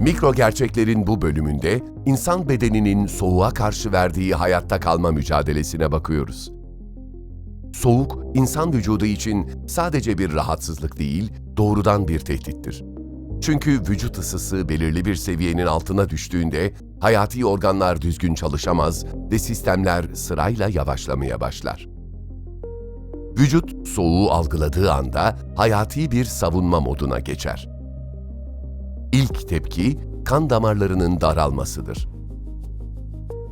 Mikro gerçeklerin bu bölümünde insan bedeninin soğuğa karşı verdiği hayatta kalma mücadelesine bakıyoruz. Soğuk, insan vücudu için sadece bir rahatsızlık değil, doğrudan bir tehdittir. Çünkü vücut ısısı belirli bir seviyenin altına düştüğünde hayati organlar düzgün çalışamaz ve sistemler sırayla yavaşlamaya başlar. Vücut soğuğu algıladığı anda hayati bir savunma moduna geçer. İlk tepki kan damarlarının daralmasıdır.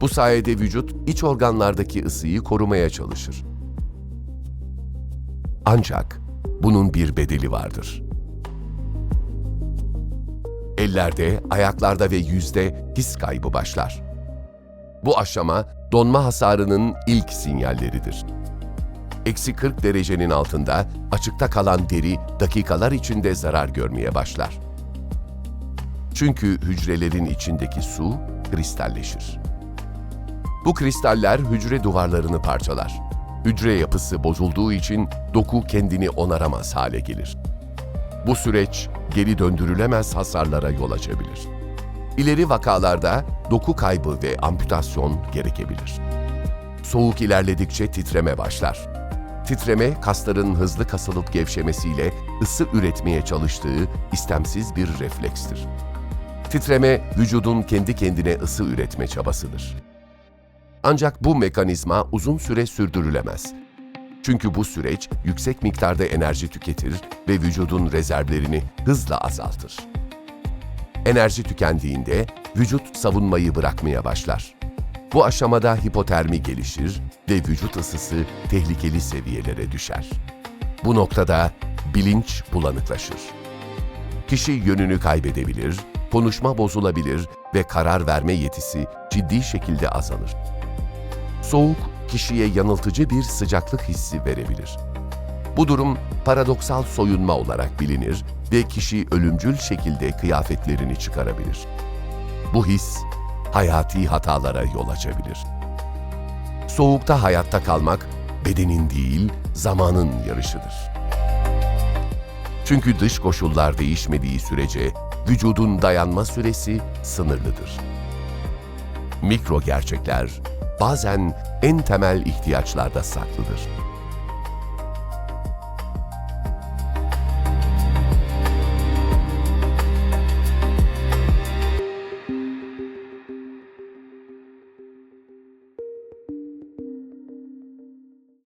Bu sayede vücut iç organlardaki ısıyı korumaya çalışır. Ancak bunun bir bedeli vardır. Ellerde, ayaklarda ve yüzde his kaybı başlar. Bu aşama donma hasarının ilk sinyalleridir. Eksi 40 derecenin altında açıkta kalan deri dakikalar içinde zarar görmeye başlar. Çünkü hücrelerin içindeki su kristalleşir. Bu kristaller hücre duvarlarını parçalar. Hücre yapısı bozulduğu için doku kendini onaramaz hale gelir. Bu süreç geri döndürülemez hasarlara yol açabilir. İleri vakalarda doku kaybı ve amputasyon gerekebilir. Soğuk ilerledikçe titreme başlar. Titreme, kasların hızlı kasılıp gevşemesiyle ısı üretmeye çalıştığı istemsiz bir reflekstir. Titreme, vücudun kendi kendine ısı üretme çabasıdır. Ancak bu mekanizma uzun süre sürdürülemez. Çünkü bu süreç yüksek miktarda enerji tüketir ve vücudun rezervlerini hızla azaltır. Enerji tükendiğinde vücut savunmayı bırakmaya başlar. Bu aşamada hipotermi gelişir ve vücut ısısı tehlikeli seviyelere düşer. Bu noktada bilinç bulanıklaşır. Kişi yönünü kaybedebilir, konuşma bozulabilir ve karar verme yetisi ciddi şekilde azalır. Soğuk, kişiye yanıltıcı bir sıcaklık hissi verebilir. Bu durum paradoksal soyunma olarak bilinir ve kişi ölümcül şekilde kıyafetlerini çıkarabilir. Bu his, hayati hatalara yol açabilir. Soğukta hayatta kalmak, bedenin değil, zamanın yarışıdır. Çünkü dış koşullar değişmediği sürece vücudun dayanma süresi sınırlıdır. Mikro gerçekler bazen en temel ihtiyaçlarda saklıdır.